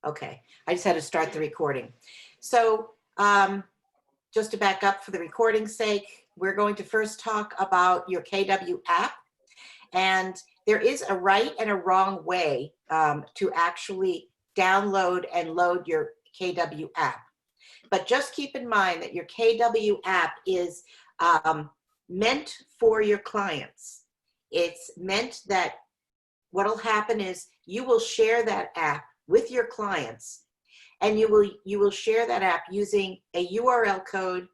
Okay, I just had to start the recording. So just to back up for the recording's sake, we're going to first talk about your KW app. And there is a right and a wrong way to actually download and load your KW app. But just keep in mind that your KW app is meant for your clients. It's meant that what'll happen is you will share that app with your clients, and you will share that app using a URL code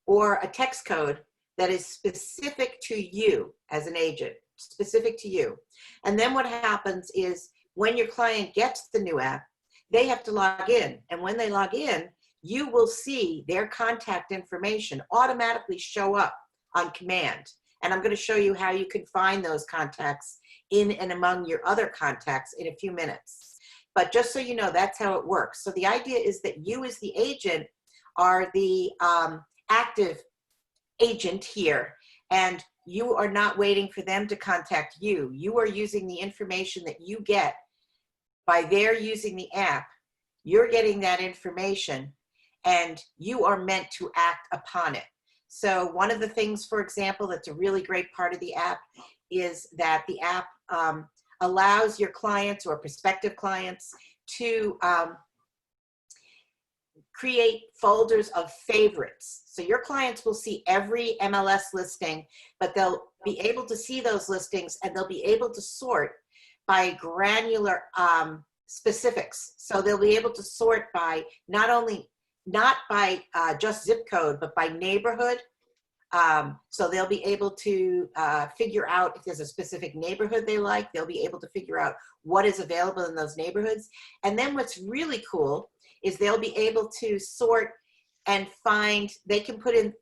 or a text code that is specific to you as an agent, specific to you. And then what happens is when your client gets the new app, they have to log in. And when they log in, you will see their contact information automatically show up on command. And I'm going to show you how you can find those contacts in and among your other contacts in a few minutes. But just so you know, that's how it works. So the idea is that you as the agent are the active agent here, and you are not waiting for them to contact you. You are using the information that you get by their using the app. You're getting that information, and you are meant to act upon it. So one of the things, for example, that's a really great part of the app is that the app allows your clients or prospective clients to create folders of favorites. So your clients will see every MLS listing, but they'll be able to see those listings and they'll be able to sort by granular specifics. So they'll be able to sort by not by just zip code, but by neighborhood. So they'll be able to figure out if there's a specific neighborhood they like. They'll be able to figure out what is available in those neighborhoods. And then what's really cool is they'll be able to sort and find, they can put in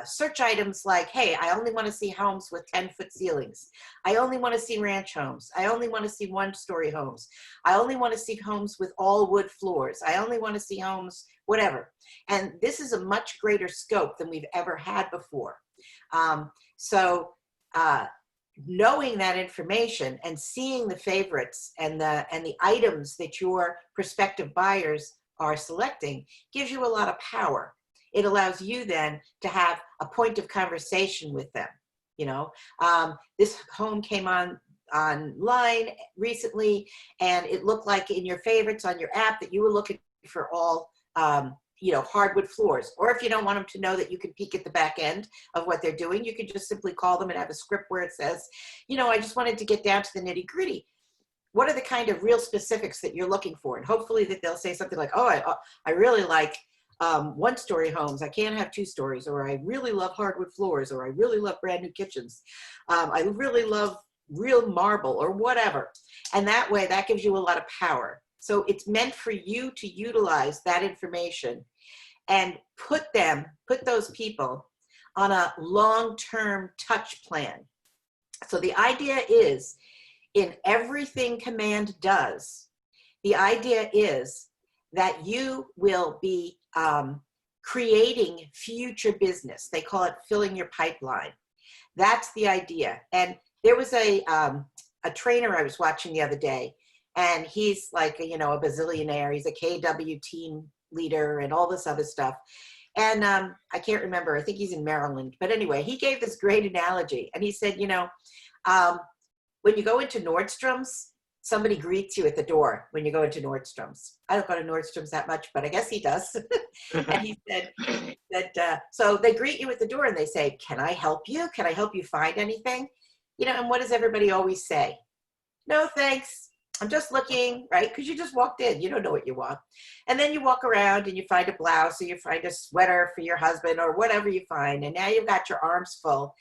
search items like, hey, I only want to see homes with 10-foot ceilings. I only want to see ranch homes. I only want to see one-story homes. I only want to see homes with all wood floors. I only want to see homes, whatever. And this is a much greater scope than we've ever had before. Knowing that information and seeing the favorites and the items that your prospective buyers are selecting gives you a lot of power. It allows you then to have a point of conversation with them. You know, this home came online recently, and it looked like in your favorites on your app that you were looking for all, you know, hardwood floors. Or if you don't want them to know that you can peek at the back end of what they're doing, you could just simply call them and have a script where it says, you know, I just wanted to get down to the nitty gritty. What are the kind of real specifics that you're looking for? And hopefully that they'll say something like, oh, I really like one-story homes. I can't have two stories. Or I really love hardwood floors. Or I really love brand new kitchens. I really love real marble or whatever. And that way, that gives you a lot of power. So it's meant for you to utilize that information and put those people on a long-term touch plan. So the idea is, in everything Command does, the idea is that you will be creating future business. They call it filling your pipeline. That's the idea. And there was a trainer I was watching the other day, and he's like, you know, a bazillionaire. He's a KW team leader and all this other stuff. And I can't remember, I think he's in Maryland. But anyway, he gave this great analogy. And he said, you know, when you go into Nordstrom's, somebody greets you at the door when you go into Nordstrom's. I don't go to Nordstrom's that much, but I guess he does. And he said that, so they greet you at the door and they say, can I help you? Can I help you find anything? You know, and what does everybody always say? No, thanks. I'm just looking, right? Because you just walked in. You don't know what you want. And then you walk around and you find a blouse or you find a sweater for your husband or whatever you find. And now you've got your arms full.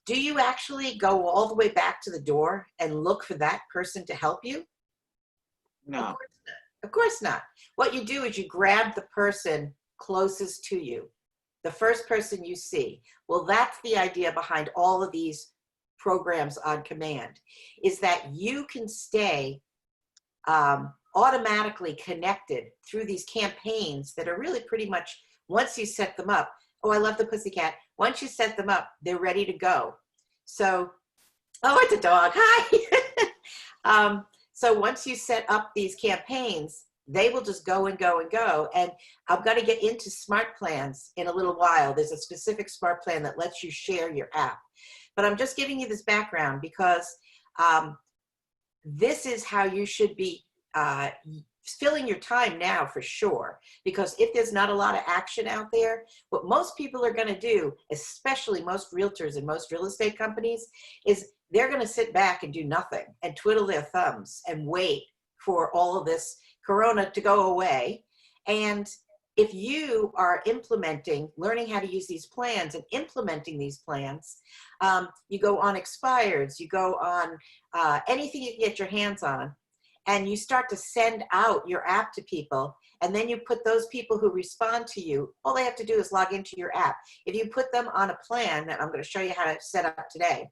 Do you actually go all the way back to the door and look for that person to help you? No. Of course not. Of course not. What you do is you grab the person closest to you, the first person you see. Well, that's the idea behind all of these programs on Command, is that you can stay automatically connected through these campaigns that are really pretty much, once you set them up, oh, I love the pussycat. Once you set them up, they're ready to go. So, oh, it's a dog. Hi. So once you set up these campaigns, they will just go and go and go. And I'm going to get into smart plans in a little while. There's a specific smart plan that lets you share your app. But I'm just giving you this background because this is how you should be filling your time now for sure. Because if there's not a lot of action out there, what most people are going to do, especially most realtors and most real estate companies, is they're going to sit back and do nothing and twiddle their thumbs and wait for all of this corona to go away. And if you are implementing, learning how to use these plans and implementing these plans, you go on expireds, you go on anything you can get your hands on, and you start to send out your app to people, and then you put those people who respond to you, all they have to do is log into your app. If you put them on a plan that I'm going to show you how to set up today,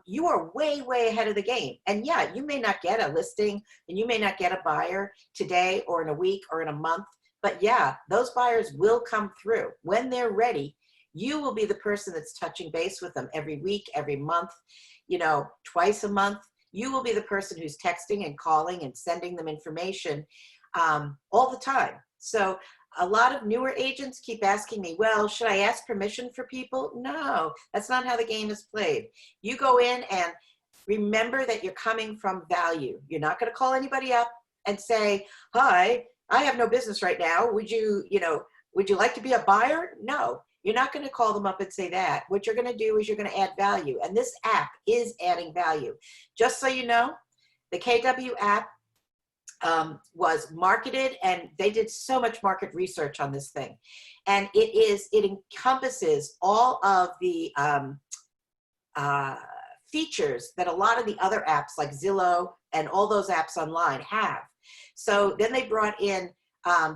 you are way, way ahead of the game. And yeah, you may not get a listing and you may not get a buyer today or in a week or in a month, but yeah, those buyers will come through. When they're ready, you will be the person that's touching base with them every week, every month, you know, twice a month. You will be the person who's texting and calling and sending them information all the time. So a lot of newer agents keep asking me, well, should I ask permission for people? No, that's not how the game is played. You go in and remember that you're coming from value. You're not going to call anybody up and say, hi, I have no business right now. Would you like to be a buyer? No. You're not going to call them up and say that. What you're going to do is you're going to add value. And this app is adding value. Just so you know, the KW app was marketed, and they did so much market research on this thing. And it encompasses all of the features that a lot of the other apps like Zillow and all those apps online have. So then they brought in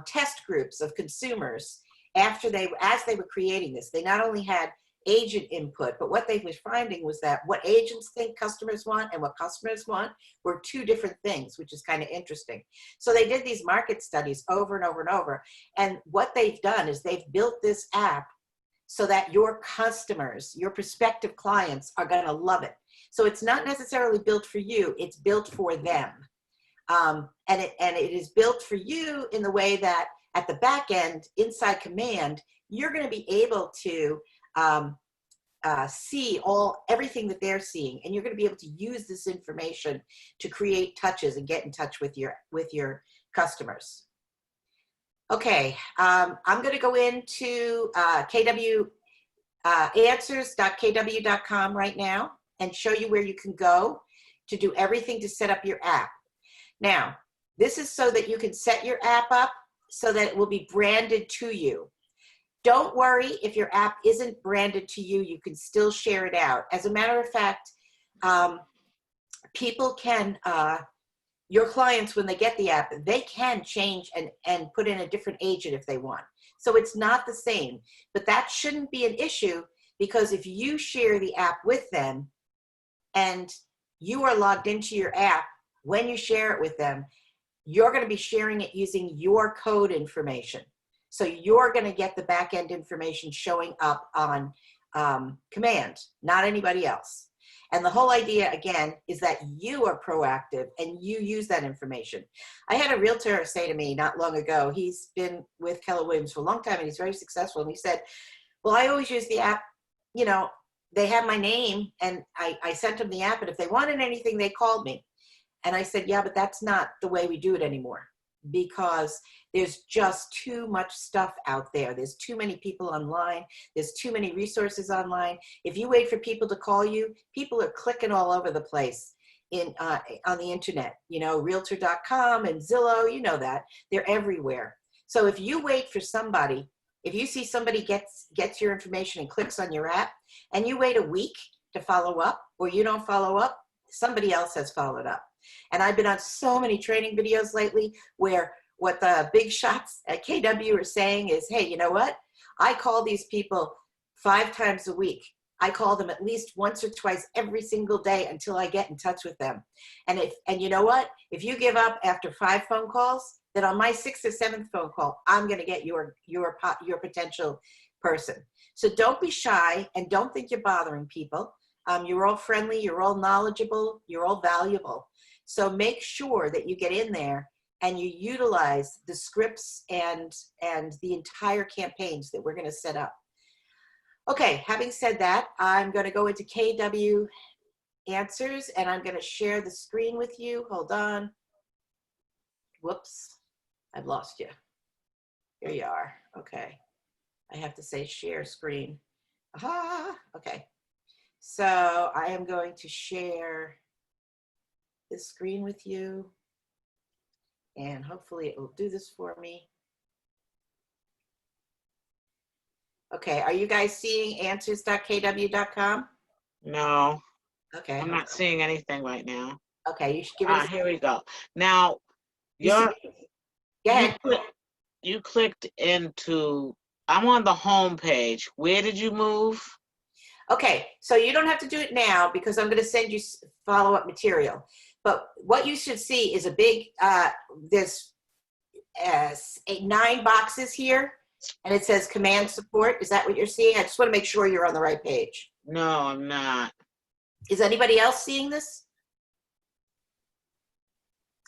test groups of consumers as they were creating this. They not only had agent input, but what they were finding was that what agents think customers want and what customers want were two different things, which is kind of interesting. So they did these market studies over and over and over. And what they've done is they've built this app so that your customers, your prospective clients, are going to love it. So it's not necessarily built for you, it's built for them. And it is built for you in the way that at the back end, inside Command, you're going to be able to see everything that they're seeing, and you're going to be able to use this information to create touches and get in touch with your customers. Okay, I'm going to go into answers.kw.com right now and show you where you can go to do everything to set up your app. Now, this is so that you can set your app up so that it will be branded to you. Don't worry if your app isn't branded to you, you can still share it out. As a matter of fact, people can, your clients, when they get the app, they can change and put in a different agent if they want. So it's not the same, but that shouldn't be an issue, because if you share the app with them and you are logged into your app, when you share it with them, you're going to be sharing it using your code information. So you're going to get the back-end information showing up on Command, not anybody else. And the whole idea, again, is that you are proactive and you use that information. I had a realtor say to me not long ago, he's been with Keller Williams for a long time and he's very successful. And he said, well, I always use the app, you know, they have my name and I sent them the app, and if they wanted anything, they called me. And I said, yeah, but that's not the way we do it anymore, because there's just too much stuff out there. There's too many people online. There's too many resources online. If you wait for people to call you, people are clicking all over the place on the internet. You know, Realtor.com and Zillow, you know that. They're everywhere. So if you wait for somebody, if you see somebody gets your information and clicks on your app, and you wait a week to follow up, or you don't follow up, somebody else has followed up. And I've been on so many training videos lately where what the big shots at KW are saying is, hey, you know what? I call these people 5 times a week. I call them at least once or twice every single day until I get in touch with them. And you know what? If you give up after 5 phone calls, then on my 6th or 7th phone call, I'm going to get your potential person. So don't be shy and don't think you're bothering people. You're all friendly, you're all knowledgeable, you're all valuable. So make sure that you get in there and you utilize the scripts and the entire campaigns that we're going to set up. Okay, having said that, I'm going to go into KW Answers, and I'm going to share the screen with you. Hold on. Whoops, I've lost you. Here you are. Okay, I have to say share screen. Aha, okay. So I am going to share this screen with you, and hopefully it will do this for me. Okay, are you guys seeing answers.kw.com? No. Okay. I'm not seeing anything right now. Okay, you should give it a Here we go. Now, Go ahead. you clicked into, I'm on the home page. Where did you move? Okay, so you don't have to do it now because I'm going to send you follow-up material. But what you should see is a big, there's 9 boxes here, and it says command support. Is that what you're seeing? I just want to make sure you're on the right page. No, I'm not. Is anybody else seeing this?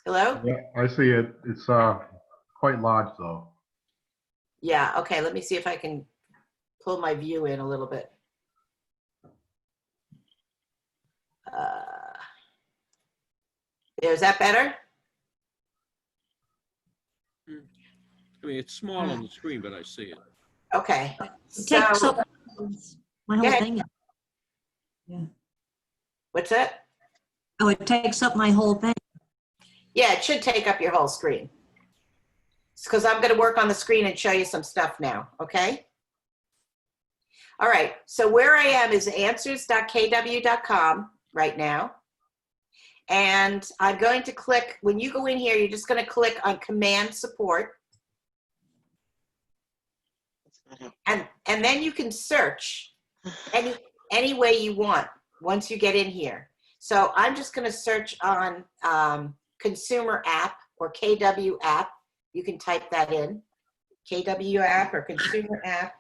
Hello? Yeah, I see it. It's quite large though. Yeah, okay, let me see if I can pull my view in a little bit. Is that better? I mean, it's small on the screen, but I see it. Okay. It takes So, up my whole ahead. thing. Yeah. what's that? Oh, it takes up my whole thing. Yeah, it should take up your whole screen. It's because I'm going to work on the screen and show you some stuff now, okay? All right, so where I am is answers.kw.com right now. And I'm going to click, when you go in here, you're just going to click on command support. And then you can search any way you want once you get in here. So I'm just going to search on consumer app or KW app. You can type that in, KW app or consumer app.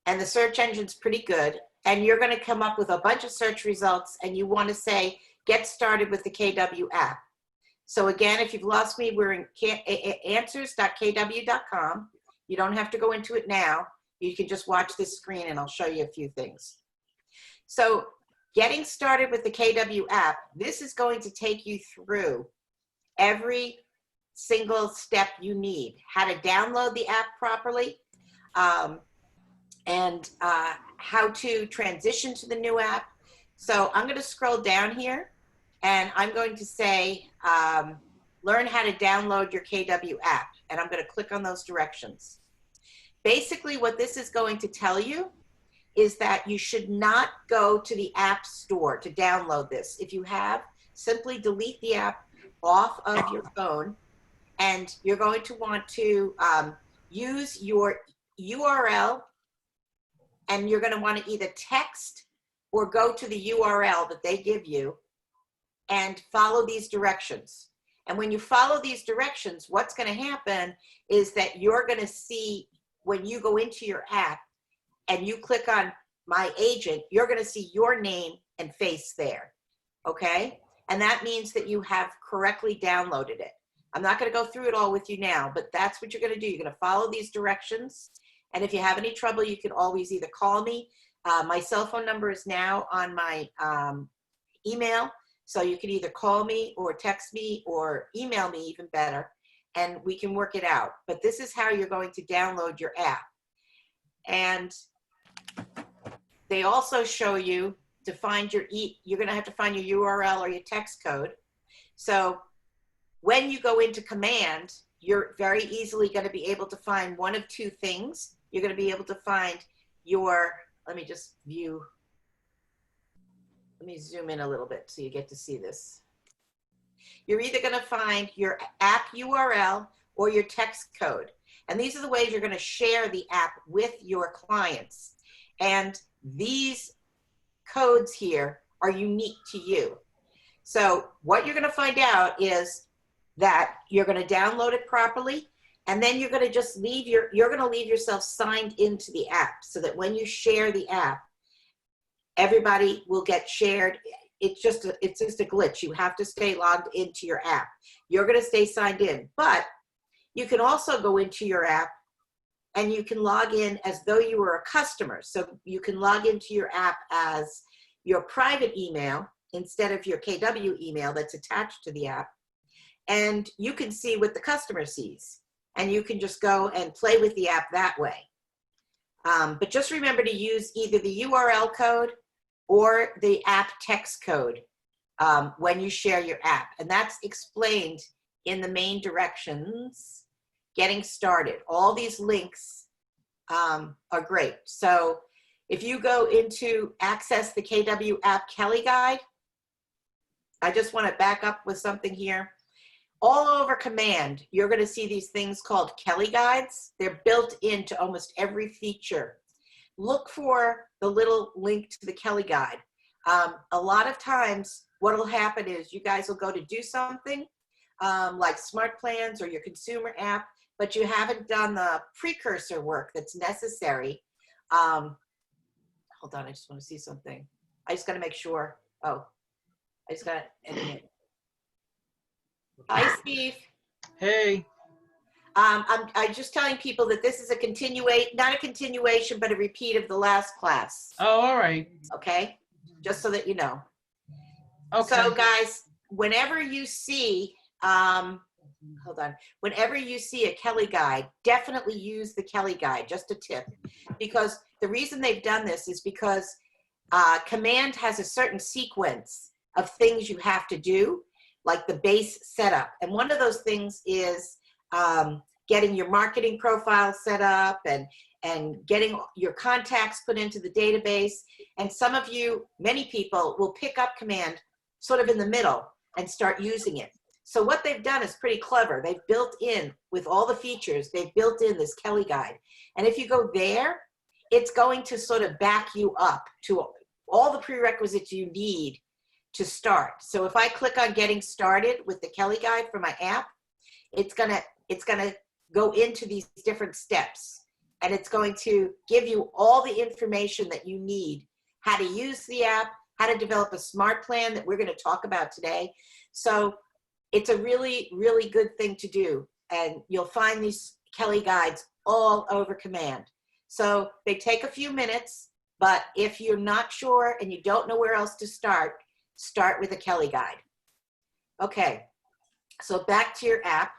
And the search engine's pretty good. And you're going to come up with a bunch of search results, and you want to say, get started with the KW app. So again, if you've lost me, we're in answers.kw.com. You don't have to go into it now. You can just watch this screen and I'll show you a few things. So getting started with the KW app, this is going to take you through every single step you need, how to download the app properly, and how to transition to the new app. So I'm going to scroll down here, and I'm going to say, learn how to download your KW app, and I'm going to click on those directions. Basically, what this is going to tell you is that you should not go to the App Store to download this. If you have, simply delete the app off of your phone, and you're going to want to use your URL, and you're going to want to either text or go to the URL that they give you and follow these directions. And when you follow these directions, what's going to happen is that you're going to see, when you go into your app and you click on My Agent, you're going to see your name and face there, okay? And that means that you have correctly downloaded it. I'm not going to go through it all with you now, but that's what you're going to do. You're going to follow these directions. And if you have any trouble, you can always either call me. My cell phone number is now on my email. So you can either call me or text me or email me, even better, and we can work it out. But this is how you're going to download your app. And they also show you to find your, you're going to have to find your URL or your text code. So when you go into command, you're very easily going to be able to find one of two things. You're going to be able to find your, let me just view, let me zoom in a little bit so you get to see this. You're either going to find your app URL or your text code. And these are the ways you're going to share the app with your clients. And these codes here are unique to you. So what you're going to find out is that you're going to download it properly, and then you're going to just leave you're going to leave yourself signed into the app so that when you share the app, everybody will get shared. it's just a glitch. You have to stay logged into your app. You're going to stay signed in, but you can also go into your app and you can log in as though you were a customer. So you can log into your app as your private email instead of your KW email that's attached to the app. And you can see what the customer sees. And you can just go and play with the app that way. But just remember to use either the URL code or the app text code when you share your app. And that's explained in the main directions, getting started. All these links are great. So if you go into access the KW app Kelly Guide, I just want to back up with something here. All over Command, you're going to see these things called Kelly Guides. They're built into almost every feature. Look for the little link to the Kelly Guide. A lot of times, what will happen is you guys will go to do something like Smart Plans or your consumer app, but you haven't done the precursor work that's necessary. Hold on, I just want to see something. I just got to make sure. Oh, I just got to edit it. Hi, Steve. Hey, I'm just telling people that this is not a continuation, but a repeat of the last class. oh, all right. Okay, just so that you know. Okay. So, guys, whenever you see, hold on, whenever you see a Kelly Guide, definitely use the Kelly Guide. Just a tip, because the reason they've done this is because Command has a certain sequence of things you have to do, like the base setup. And one of those things is getting your marketing profile set up and getting your contacts put into the database. And some of you, many people, will pick up Command sort of in the middle and start using it. So what they've done is pretty clever. They've built in, with all the features, they've built in this Kelly Guide. And if you go there, it's going to sort of back you up to all the prerequisites you need to start. So if I click on getting started with the Kelly Guide for my app, it's gonna go into these different steps, and it's going to give you all the information that you need, how to use the app, how to develop a smart plan that we're going to talk about today. So it's a really, really good thing to do, and you'll find these Kelly Guides all over Command. So they take a few minutes, but if you're not sure and you don't know where else to start with a Kelly Guide. Okay, so back to your app.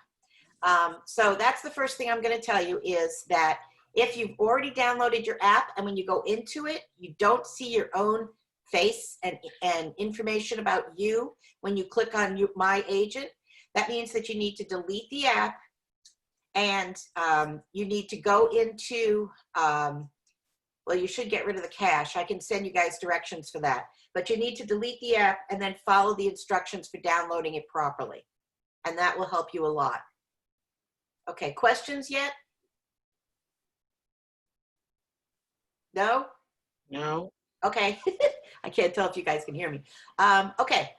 So that's the first thing I'm going to tell you is that if you've already downloaded your app and when you go into it, you don't see your own face and information about you when you click on My Agent, that means that you need to delete the app and you need to go into, well, you should get rid of the cache. I can send you guys directions for that. But you need to delete the app and then follow the instructions for downloading it properly. And that will help you a lot. Okay, questions yet? No? No. Okay, I can't tell if you guys can hear me. Okay,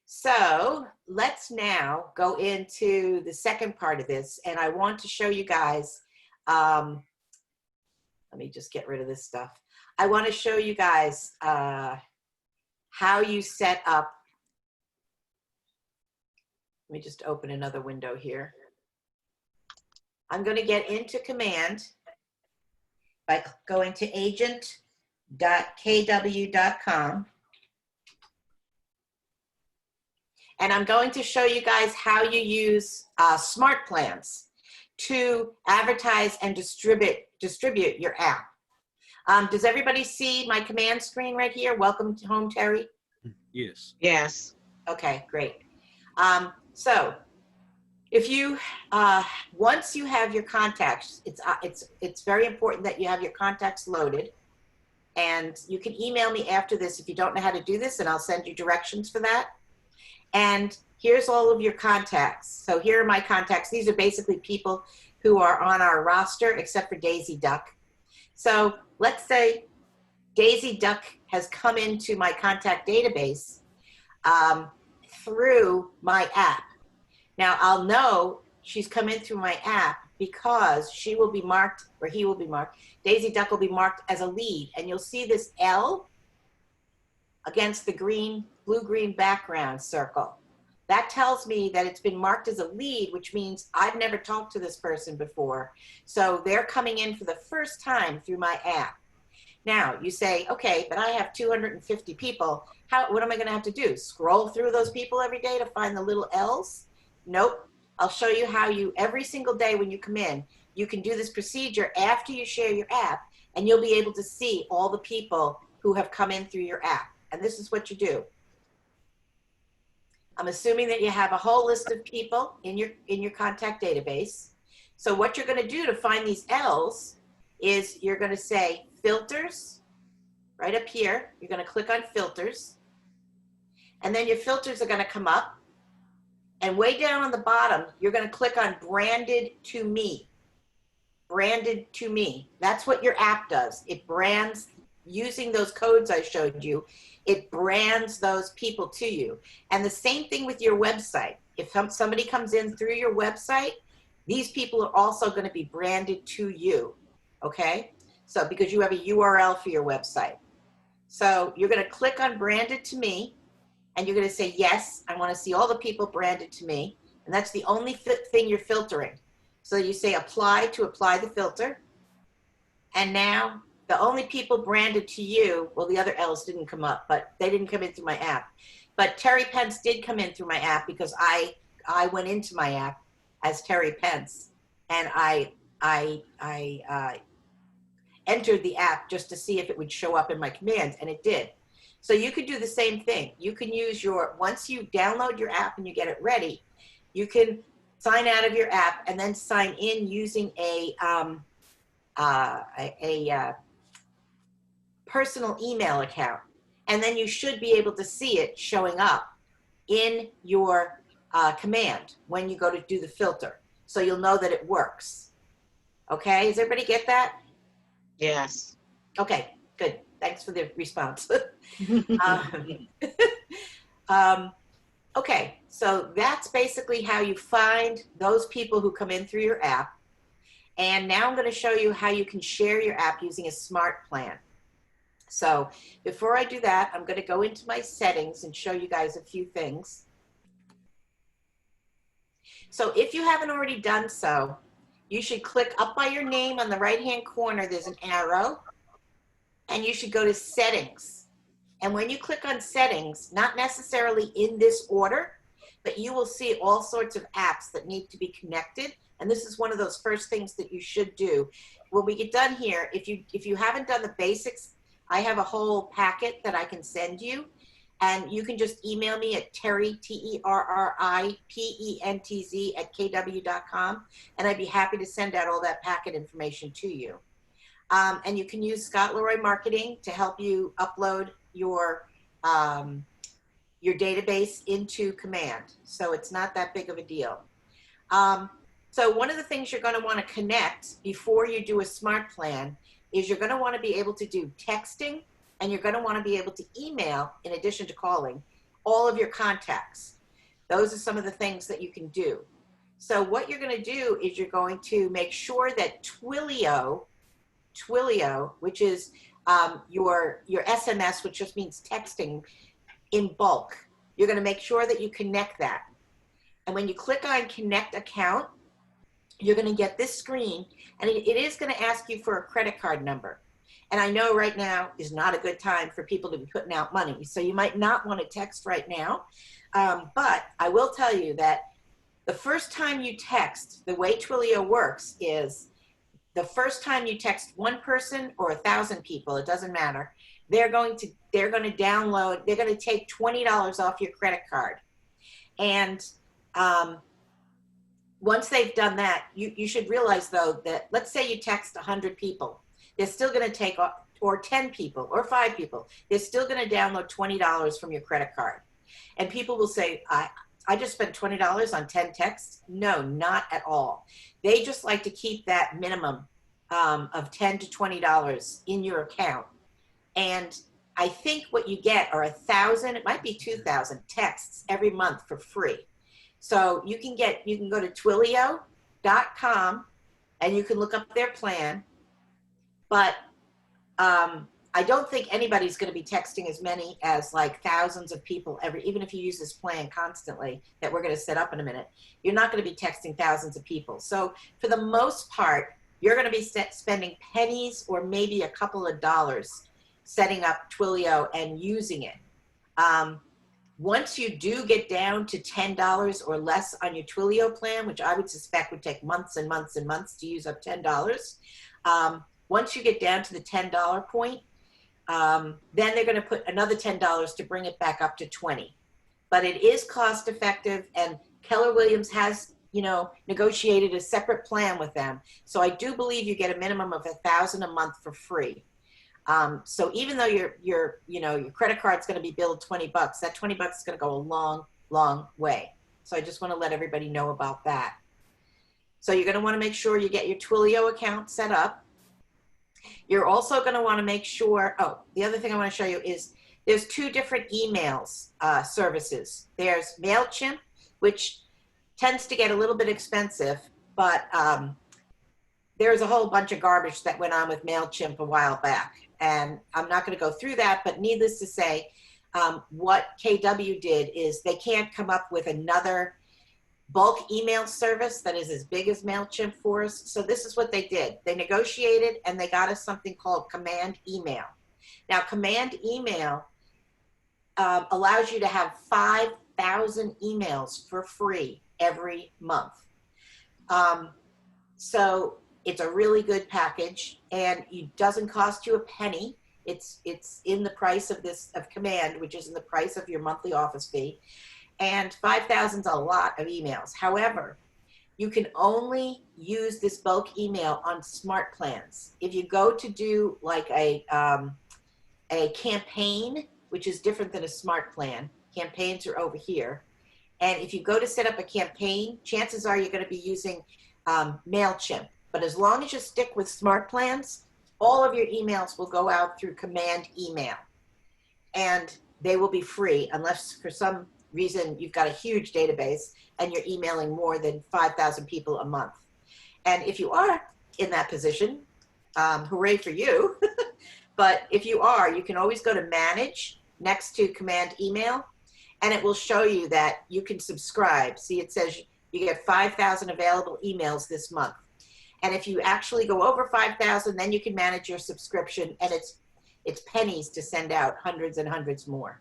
so let's now go into the second part of this. And I want to show you guys, let me just get rid of this stuff. I want to show you guys how you set up. Let me just open another window here. I'm going to get into Command by going to agent.kw.com. And I'm going to show you guys how you use smart plans to advertise and distribute your app. Does everybody see my command screen right here? Welcome to home, Terry. Yes. Yes. Okay, great. So if you, once you have your contacts, it's very important that you have your contacts loaded. And you can email me after this if you don't know how to do this, and I'll send you directions for that. And here's all of your contacts. So here are my contacts. These are basically people who are on our roster, except for Daisy Duck. So let's say Daisy Duck has come into my contact database through my app. Now I'll know she's come in through my app because she will be marked, or he will be marked, Daisy Duck will be marked as a lead. And you'll see this L against the blue-green background circle. That tells me that it's been marked as a lead, which means I've never talked to this person before. So they're coming in for the first time through my app. Now you say, okay, but I have 250 people. What am I going to have to do? Scroll through those people every day to find the little L's? Nope. I'll show you how every single day when you come in, you can do this procedure after you share your app, and you'll be able to see all the people who have come in through your app. And this is what you do. I'm assuming that you have a whole list of people in your contact database. So what you're going to do to find these L's is you're going to say filters right up here. You're going to click on filters, and then your filters are going to come up, and way down on the bottom you're going to click on branded to me. Branded to me. That's what your app does. It brands, using those codes I showed you, it brands those people to you. And the same thing with your website. If somebody comes in through your website, these people are also going to be branded to you. Okay? So because you have a URL for your website. So you're going to click on branded to me, and you're going to say, yes, I want to see all the people branded to me. And that's the only thing you're filtering. So you say apply to apply the filter. And now the only people branded to you, well, the other L's didn't come up, but they didn't come in through my app. But Terry Pence did come in through my app because I went into my app as Terry Pence, and I entered the app just to see if it would show up in my commands, and it did. So you could do the same thing. You can use once you download your app and you get it ready, you can sign out of your app and then sign in using a personal email account. And then you should be able to see it showing up in your command when you go to do the filter. So you'll know that it works. Okay, does everybody get that? Yes. Okay, good. Thanks for the response. Okay, so that's basically how you find those people who come in through your app. And now I'm going to show you how you can share your app using a smart plan. So before I do that, I'm going to go into my settings and show you guys a few things. So if you haven't already done so, you should click up by your name on the right-hand corner. There's an arrow, and you should go to settings. And when you click on settings, not necessarily in this order, but you will see all sorts of apps that need to be connected. And this is one of those first things that you should do. When we get done here, if you haven't done the basics, I have a whole packet that I can send you. And you can just email me at Terry, TerriPentz @kw.com. And I'd be happy to send out all that packet information to you. And you can use Scott Leroy Marketing to help you upload your database into Command. So it's not that big of a deal. So one of the things you're going to want to connect before you do a smart plan is you're going to want to be able to do texting, and you're going to want to be able to email, in addition to calling, all of your contacts. Those are some of the things that you can do. So what you're going to do is you're going to make sure that Twilio, which is your SMS, which just means texting in bulk, you're going to make sure that you connect that. And when you click on Connect Account, you're going to get this screen, and it is going to ask you for a credit card number. And I know right now is not a good time for people to be putting out money, so you might not want to text right now. But I will tell you that the first time you text, the way Twilio works is the first time you text one person or 1,000 people, it doesn't matter. They're going to download, they're going to take $20 off your credit card. And once they've done that, you should realize though that let's say you text 100 people, they're still going to take, or 10 people or 5 people, they're still going to download $20 from your credit card. And people will say, I just spent $20 on 10 texts. No, not at all. They just like to keep that minimum of $10 to $20 in your account. And I think what you get are 1,000, it might be 2,000 texts every month for free. So you can go to Twilio.com and you can look up their plan. But I I don't think anybody's going to be texting as many as like thousands of people even if you use this plan constantly that we're going to set up in a minute, you're not going to be texting thousands of people. So for the most part, you're going to be spending pennies or maybe a couple of dollars setting up Twilio and using it. Once you do get down to $10 or less on your Twilio plan, which I would suspect would take months and months and months to use up $10, once you get down to the $10 point, then they're going to put another $10 to bring it back up to 20. But it is cost effective, and Keller Williams has, negotiated a separate plan with them. So I do believe you get a minimum of $1,000 a month for free. So even though your credit card's going to be billed $20, that $20 is going to go a long, long way. So I just want to let everybody know about that. So you're going to want to make sure you get your Twilio account set up. You're also going to want to make sure, the other thing I want to show you is there's two different emails services. There's MailChimp, which tends to get a little bit expensive, but there's a whole bunch of garbage that went on with MailChimp a while back. And I'm not going to go through that, but needless to say, what KW did is they can't come up with another bulk email service that is as big as MailChimp for us. So this is what they did. They negotiated and they got us something called Command Email. Now, Command Email allows you to have 5,000 emails for free every month. So it's a really good package, and it doesn't cost you a penny. It's in the price of Command, which is in the price of your monthly office fee. And 5,000 is a lot of emails. However, you can only use this bulk email on smart plans. If you go to do like a campaign, which is different than a smart plan, campaigns are over here. And if you go to set up a campaign, chances are you're going to be using MailChimp. But as long as you stick with smart plans, all of your emails will go out through Command Email. And they will be free unless for some reason you've got a huge database and you're emailing more than 5,000 people a month. And if you are in that position, hooray for you. But if you are, you can always go to Manage next to Command Email, and it will show you that you can subscribe. See, it says you get 5,000 available emails this month. And if you actually go over 5,000, then you can manage your subscription, and it's pennies to send out hundreds and hundreds more.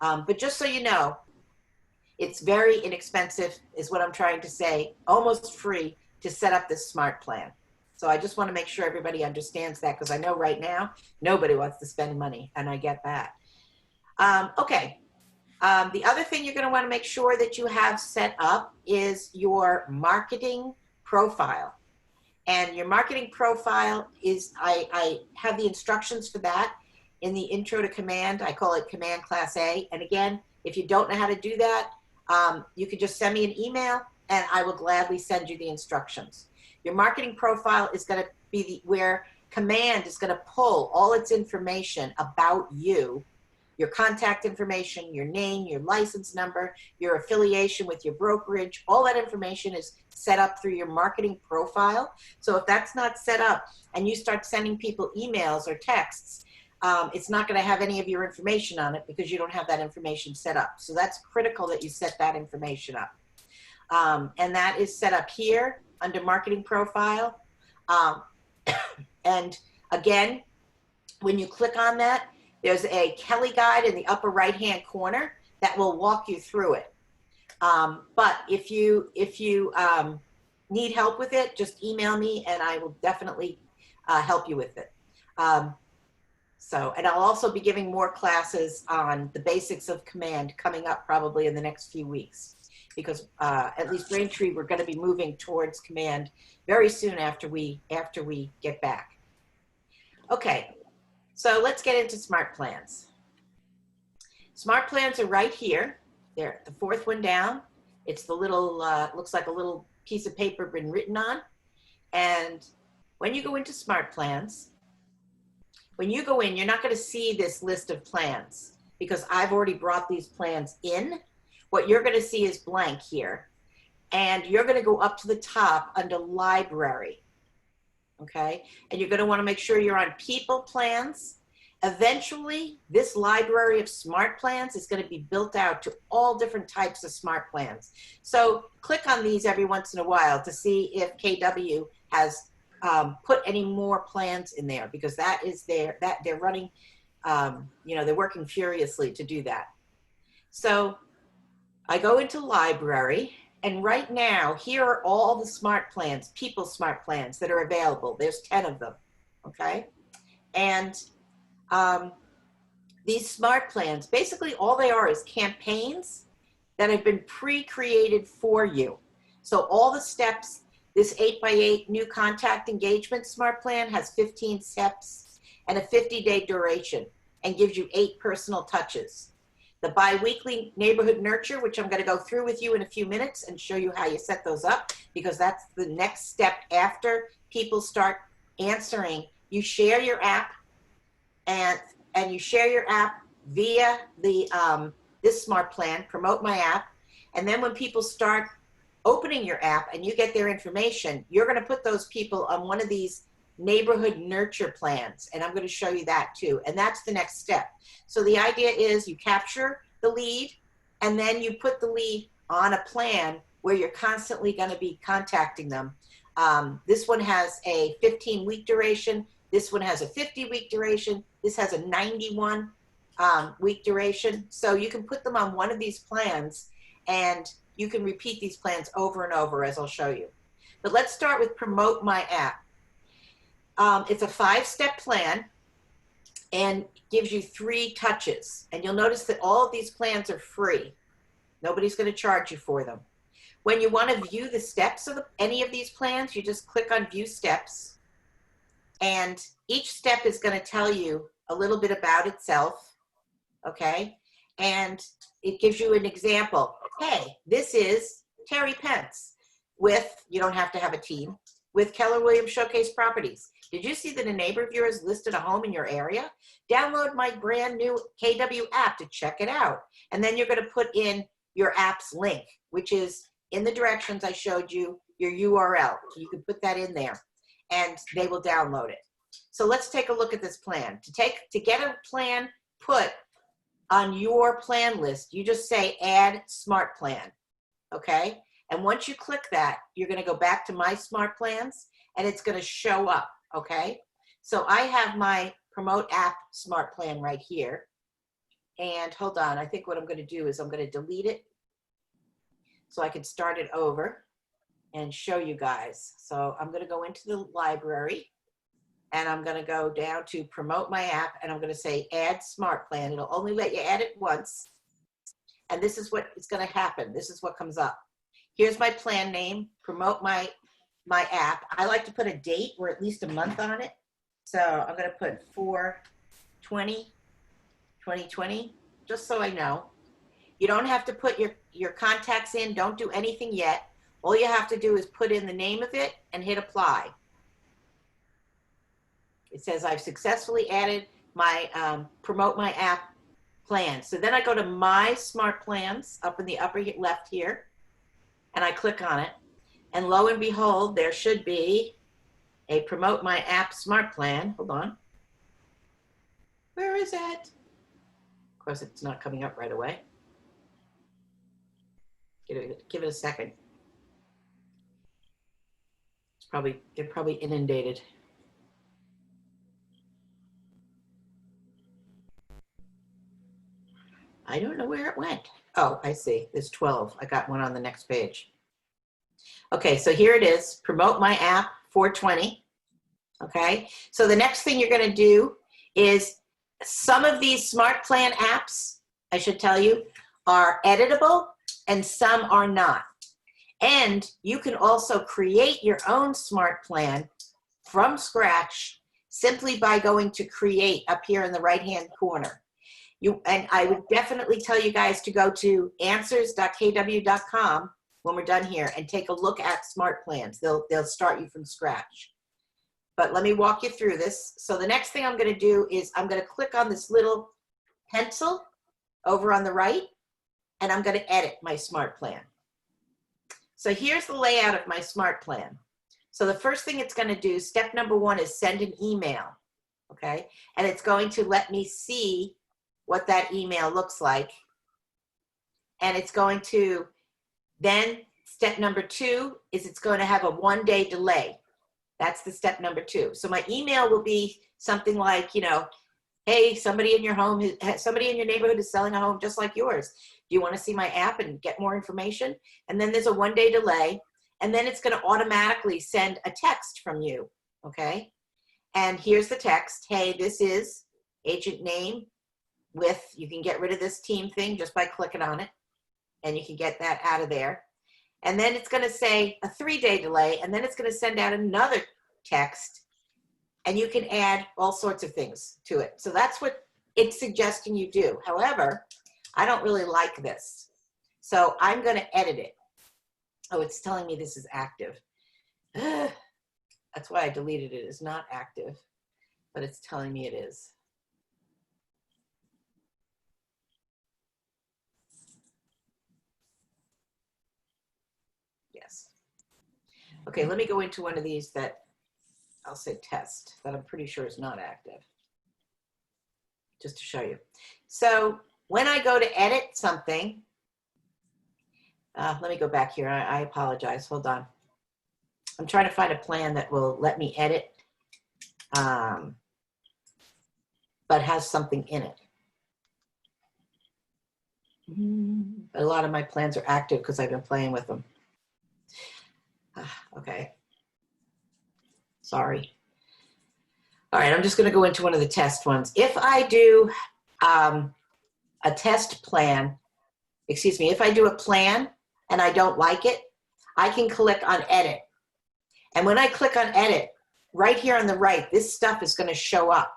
But just so you know, it's very inexpensive, is what I'm trying to say, almost free to set up this smart plan. So I just want to make sure everybody understands that, because I know right now nobody wants to spend money, and I get that. Okay. The other thing you're going to want to make sure that you have set up is your marketing profile. And your marketing profile is, I have the instructions for that in the intro to Command. I call it Command Class A. And again, if you don't know how to do that, you can just send me an email and I will gladly send you the instructions. Your marketing profile is going to be where Command is going to pull all its information about you, your contact information, your name, your license number, your affiliation with your brokerage. All that information is set up through your marketing profile. So if that's not set up and you start sending people emails or texts, it's not going to have any of your information on it because you don't have that information set up. So that's critical that you set that information up. And that is set up here under marketing profile. And again, when you click on that, there's a Kelly guide in the upper right-hand corner that will walk you through it. But if you need help with it, just email me and I will definitely help you with it. And I'll also be giving more classes on the basics of Command coming up probably in the next few weeks, because at least Braintree, we're going to be moving towards Command very soon after we get back. Okay. So let's get into smart plans. Smart plans are right here. They're the fourth one down. It's the little, looks like a little piece of paper been written on. And when you go into smart plans, when you go in, you're not going to see this list of plans because I've already brought these plans in. What you're going to see is blank here. And you're going to go up to the top under library. Okay, and you're going to want to make sure you're on people plans, Eventually, this library of smart plans is going to be built out to all different types of smart plans. So click on these every once in a while to see if KW has put any more plans in there, because that is that they're running, they're working furiously to do that. So I go into library, and right now, here are all the smart plans, people smart plans that are available. There's 10 of them, okay? And these smart plans, basically all they are is campaigns that have been pre-created for you. So all the steps, this 8x8 new contact engagement smart plan has 15 steps and a 50-day duration and gives you 8 personal touches. The bi-weekly neighborhood nurture, which I'm going to go through with you in a few minutes and show you how you set those up, because that's the next step after people start answering. You share your app, and you share your app via the this smart plan, Promote My App, and then when people start opening your app and you get their information, you're going to put those people on one of these neighborhood nurture plans, and I'm going to show you that too, and that's the next step. So the idea is you capture the lead, and then you put the lead on a plan where you're constantly going to be contacting them. This one has a 15-week duration. This one has a 50-week duration. This has a 91-week duration. So you can put them on one of these plans, and you can repeat these plans over and over, as I'll show you. But let's start with Promote My App. It's a 5-step plan and gives you 3 touches. And you'll notice that all of these plans are free. Nobody's going to charge you for them. When you want to view the steps of any of these plans, you just click on View Steps. And each step is going to tell you a little bit about itself, okay? And it gives you an example. Hey, this is Terry Pence with, you don't have to have a team, with Keller Williams Showcase Properties. Did you see that a neighbor of yours listed a home in your area? Download my brand new KW app to check it out. And then you're going to put in your app's link, which is in the directions I showed you, your URL. You can put that in there and they will download it. So let's take a look at this plan. To get a plan put on your plan list, you just say Add Smart Plan, okay? And once you click that, you're going to go back to My Smart Plans, and it's going to show up, okay? So I have my Promote App Smart Plan right here. And hold on, I think what I'm going to do is I'm going to delete it so I can start it over and show you guys. So I'm going to go into the library, and I'm going to go down to Promote My App, and I'm going to say Add Smart Plan. It'll only let you add it once. And this is what is going to happen. This is what comes up. Here's my plan name, Promote My App. I like to put a date or at least a month on it. So I'm going to put 4/20/2020, just so I know. You don't have to put your contacts in. Don't do anything yet. All you have to do is put in the name of it and hit apply. It says I've successfully added my Promote My App plan. So then I go to My Smart Plans up in the upper left here, and I click on it. And lo and behold, there should be a Promote My App Smart Plan. Hold on. Where is it? Of course, it's not coming up right away. Give it a second. They're probably inundated. I don't know where it went. Oh, I see. There's 12. I got one on the next page. Okay, so here it is. Promote My App 4/20. Okay, so the next thing you're going to do is some of these smart plan apps, I should tell you, are editable and some are not. And you can also create your own smart plan from scratch simply by going to Create up here in the right-hand corner. And I would definitely tell you guys to go to answers.kw.com when we're done here and take a look at smart plans. They'll start you from scratch. But let me walk you through this. So the next thing I'm going to do is I'm going to click on this little pencil over on the right, and I'm going to edit my smart plan. So here's the layout of my smart plan. So the first thing it's going to do, step number 1, is send an email. okay? And it's going to let me see what that email looks like. And it's going to, then step number 2 is it's going to have a 1-day delay. That's the step number 2. So my email will be something like, you know, hey, somebody in your home, somebody in your neighborhood is selling a home just like yours. Do you want to see my app and get more information? And then there's a 1-day delay. And then it's going to automatically send a text from you, okay? And here's the text. Hey, this is agent name with, you can get rid of this team thing just by clicking on it. And you can get that out of there. And then it's going to say a 3-day delay. And then it's going to send out another text. And you can add all sorts of things to it. So that's what it's suggesting you do. However, I don't really like this. So I'm going to edit it. Oh, it's telling me this is active. That's why I deleted it. It's not active, but it's telling me it is. Yes. Okay, let me go into one of these that I'll say test, that I'm pretty sure is not active, just to show you. So when I go to edit something, let me go back here. I apologize. Hold on. I'm trying to find a plan that will let me edit, but has something in it. But a lot of my plans are active because I've been playing with them. Okay. Sorry. All right, I'm just going to go into one of the test ones. If I do a test plan, excuse me, if I do a plan and I don't like it, I can click on edit. And when I click on edit, right here on the right, this stuff is going to show up.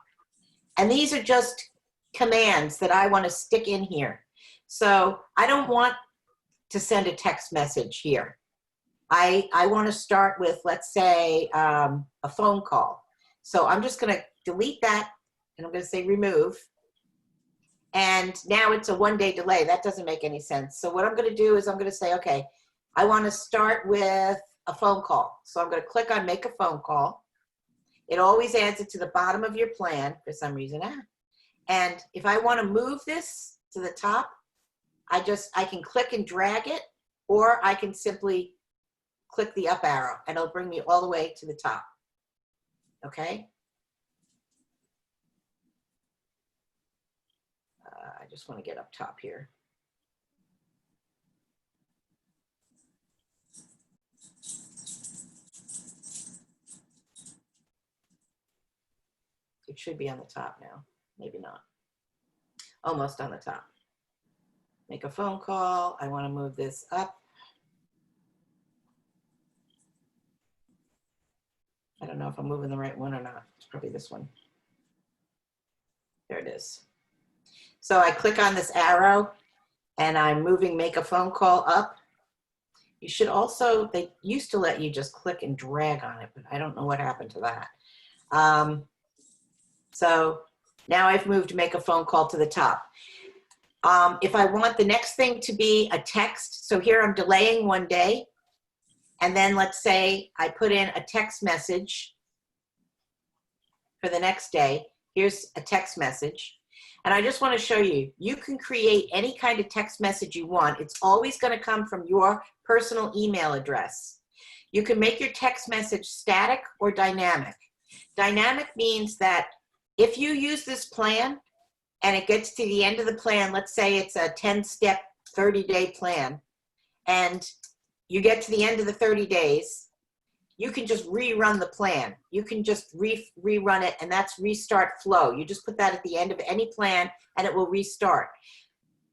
And these are just commands that I want to stick in here. So I don't want to send a text message here. I want to start with, let's say, a phone call. So I'm just going to delete that, and I'm going to say remove. And now it's a 1-day delay. That doesn't make any sense. So what I'm going to do is I'm going to say, okay, I want to start with a phone call. So I'm going to click on make a phone call. It always adds it to the bottom of your plan for some reason. And if I want to move this to the top, I can click and drag it, or I can simply click the up arrow and it'll bring me all the way to the top. Okay. I just want to get up top here. It should be on the top now. Maybe not. Almost on the top. Make a phone call. I want to move this up. I don't know if I'm moving the right one or not. It's probably this one. There it is. So I click on this arrow and I'm moving make a phone call up. You should also, they used to let you just click and drag on it, but I don't know what happened to that. So now I've moved make a phone call to the top. If I want the next thing to be a text, so here I'm delaying 1 day. And then let's say I put in a text message for the next day. Here's a text message. And I just want to show you, you can create any kind of text message you want. It's always going to come from your personal email address. You can make your text message static or dynamic. Dynamic means that if you use this plan and it gets to the end of the plan, let's say it's a 10-step, 30-day plan, and you get to the end of the 30 days, you can just rerun the plan. You can just rerun it, and that's restart flow. You just put that at the end of any plan, and it will restart.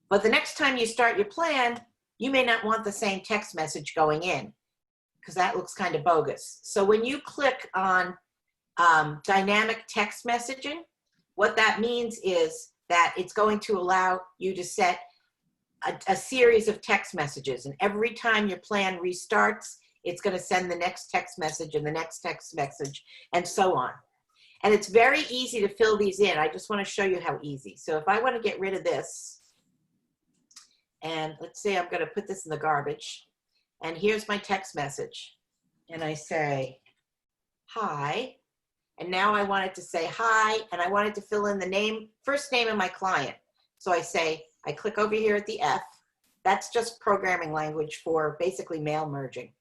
But the next time you start your plan, you may not want the same text message going in, because that looks kind of bogus. So when you click on dynamic text messaging, what that means is that it's going to allow you to set a series of text messages, and every time your plan restarts, it's going to send the next text message and the next text message and so on. And it's very easy to fill these in. I just want to show you how easy. So if I want to get rid of this, and let's say I'm going to put this in the garbage, and here's my text message, and I say, hi, And now I want it to say hi, and I want it to fill in the name, first name of my client. So I click over here at the F. That's just programming language for basically mail merging.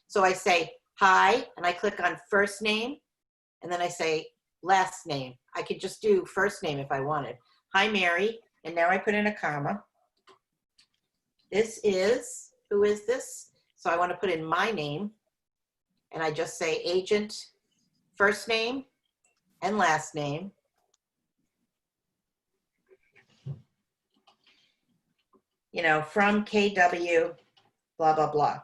So I say hi, and I click on first name, and then I say last name. I could just do first name if I wanted. Hi, Mary, and now I put in a comma. Who is this? So I want to put in my name, and I just say agent, first name and last name. You know, from KW, blah, blah, blah.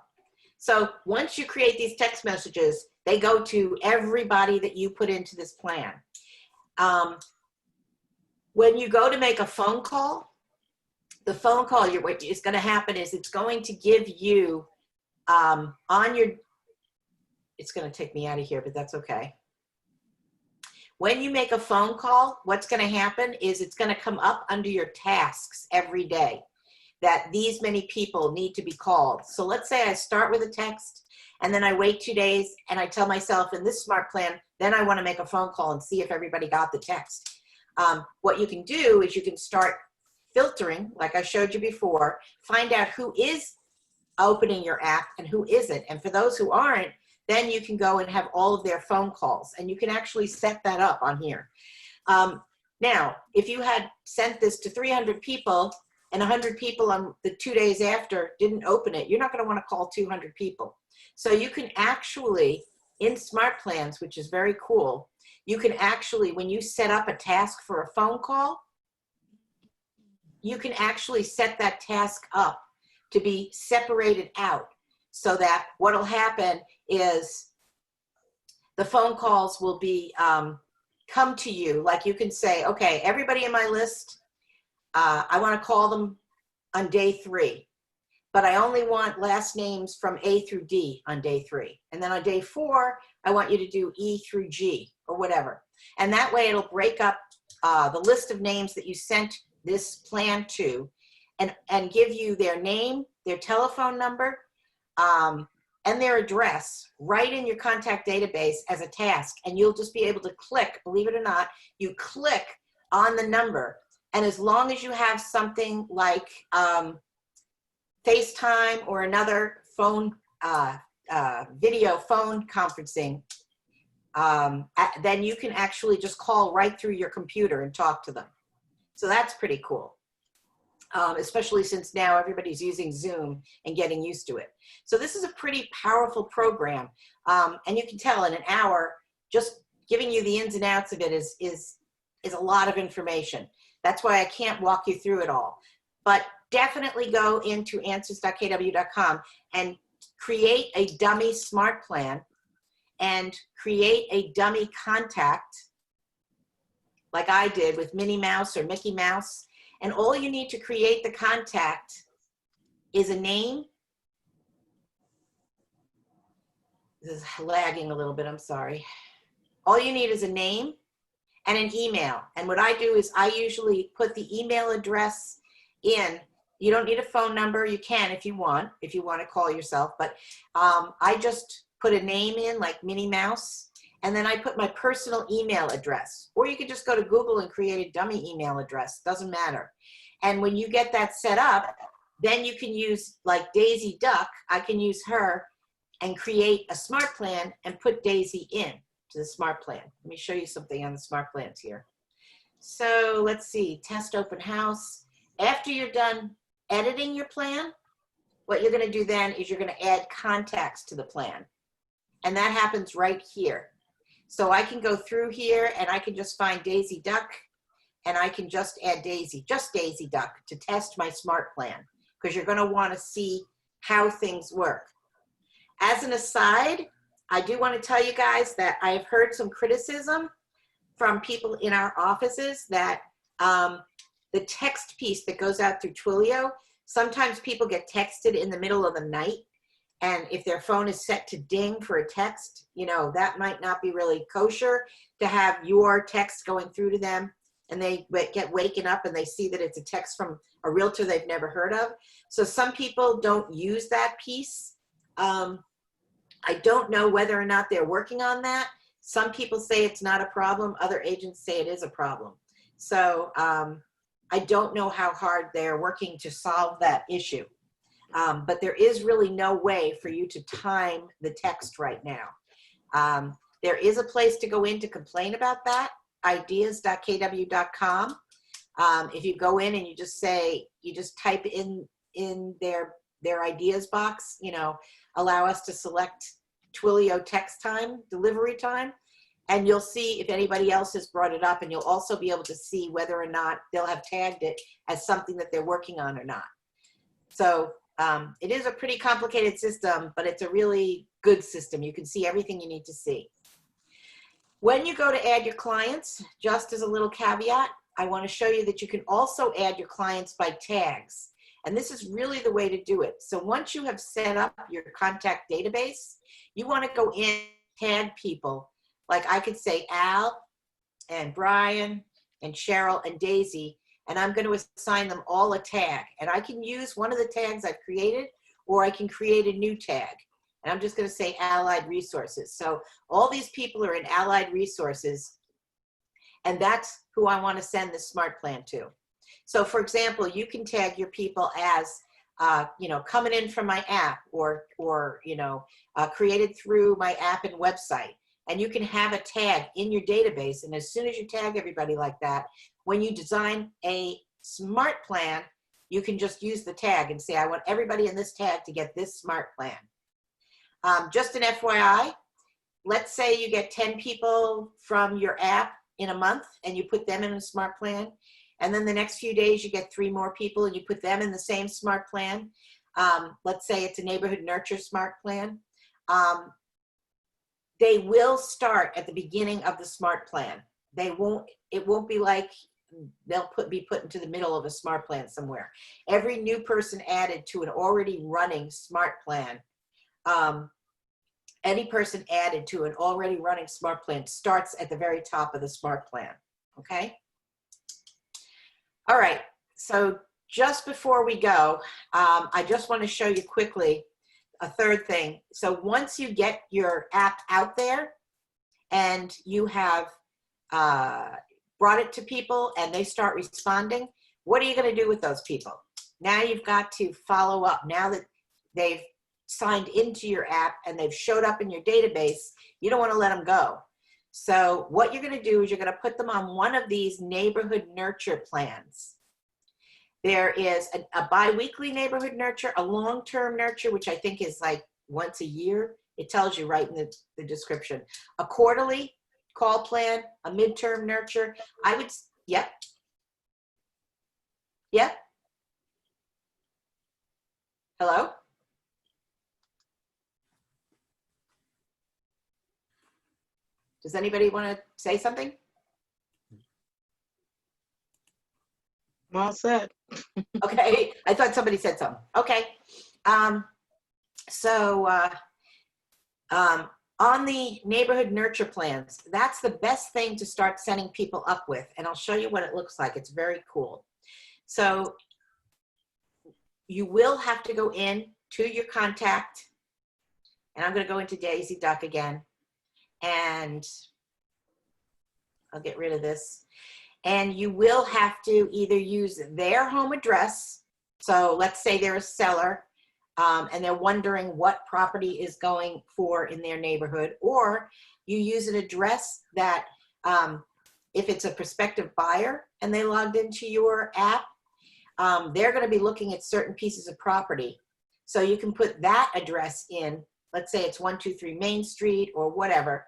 So once you create these text messages, they go to everybody that you put into this plan. When you go to make a phone call, the phone call, what is going to happen is it's going to give you it's going to take me out of here, but that's okay. When you make a phone call, what's going to happen is it's going to come up under your tasks every day that these many people need to be called. So let's say I start with a text and then I wait 2 days and I tell myself in this smart plan, then I want to make a phone call and see if everybody got the text. What you can do is you can start filtering, like I showed you before, find out who is opening your app and who isn't. And for those who aren't, then you can go and have all of their phone calls, and you can actually set that up on here. Now, if you had sent this to 300 people and 100 people on the 2 days after didn't open it, you're not going to want to call 200 people. So you can actually, in Smart Plans, which is very cool, you can actually, when you set up a task for a phone call, you can actually set that task up to be separated out so that what'll happen is the phone calls will be come to you. Like you can say, okay, everybody in my list, I want to call them on day 3, but I only want last names from A through D on day 3. And then on day 4, I want you to do E through G or whatever. And that way it'll break up the list of names that you sent this plan to and give you their name, their telephone number, and their address right in your contact database as a task. And you'll just be able to click, believe it or not, you click on the number. And as long as you have something like FaceTime or another phone, video phone conferencing, then you can actually just call right through your computer and talk to them. So that's pretty cool. Especially since now everybody's using Zoom and getting used to it. So this is a pretty powerful program. And you can tell in an hour, just giving you the ins and outs of it is a lot of information. That's why I can't walk you through it all. But definitely go into answers.kw.com and create a dummy smart plan and create a dummy contact like I did with Minnie Mouse or Mickey Mouse. And all you need to create the contact is a name. This is lagging a little bit, I'm sorry. All you need is a name and an email. And what I do is I usually put the email address in. You don't need a phone number. You can if you want to call yourself. But I just put a name in like Minnie Mouse. And then I put my personal email address. Or you could just go to Google and create a dummy email address. Doesn't matter. And when you get that set up, then you can use like Daisy Duck. I can use her and create a smart plan and put Daisy in to the smart plan. Let me show you something on the smart plans here. So let's see, test open house. After you're done editing your plan, what you're going to do then is you're going to add contacts to the plan. And that happens right here. So I can go through here and I can just find Daisy Duck and I can just add Daisy Duck to test my smart plan because you're going to want to see how things work. As an aside, I do want to tell you guys that I have heard some criticism from people in our offices that the text piece that goes out through Twilio, sometimes people get texted in the middle of the night. And if their phone is set to ding for a text, you know, that might not be really kosher to have your text going through to them and they get waken up and they see that it's a text from a realtor they've never heard of. So some people don't use that piece. I don't know whether or not they're working on that. Some people say it's not a problem. Other agents say it is a problem. So I don't know how hard they're working to solve that issue. But there is really no way for you to time the text right now. There is a place to go in to complain about that, ideas.kw.com. If you go in and you just say, you just type in their ideas box, you know, allow us to select Twilio text time, delivery time, and you'll see if anybody else has brought it up, and you'll also be able to see whether or not they'll have tagged it as something that they're working on or not. So it is a pretty complicated system, but it's a really good system. You can see everything you need to see. When you go to add your clients, just as a little caveat, I want to show you that you can also add your clients by tags. And this is really the way to do it. So once you have set up your contact database, you want to go in, tag people. Like I could say Al and Brian and Cheryl and Daisy, and I'm going to assign them all a tag. And I can use one of the tags I've created, or I can create a new tag. And I'm just going to say Allied Resources. So all these people are in Allied Resources, and that's who I want to send this smart plan to. So for example, you can tag your people as, you know, coming in from my app, or you know, created through my app and website. And you can have a tag in your database. And as soon as you tag everybody like that, when you design a smart plan, you can just use the tag and say, I want everybody in this tag to get this smart plan. Just an FYI, let's say you get 10 people from your app in a month and you put them in a smart plan. And then the next few days you get 3 more people and you put them in the same smart plan. Let's say it's a neighborhood nurture smart plan. They will start at the beginning of the smart plan. It won't be like they'll be put into the middle of a smart plan somewhere. Every new person added to an already running smart plan, any person added to an already running smart plan starts at the very top of the smart plan, okay? All right, so just before we go, I just want to show you quickly a third thing. So once you get your app out there and you have brought it to people and they start responding, what are you going to do with those people? Now you've got to follow up. Now that they've signed into your app and they've showed up in your database, you don't want to let them go. So what you're going to do is you're going to put them on one of these neighborhood nurture plans. There is a bi-weekly neighborhood nurture, a long-term nurture, which I think is like once a year. It tells you right in the description. A quarterly call plan, a midterm nurture. I would, yep. Yep. Hello? Does anybody want to say something? Well said. Okay, I thought somebody said something. Okay. On the neighborhood nurture plans, that's the best thing to start setting people up with. And I'll show you what it looks like. It's very cool. So you will have to go in to your contact. And I'm going to go into Daisy Duck again. And I'll get rid of this. And you will have to either use their home address. So let's say they're a seller and they're wondering what property is going for in their neighborhood, or you use an address that if it's a prospective buyer and they logged into your app, they're going to be looking at certain pieces of property. So you can put that address in. Let's say it's 123 Main Street or whatever.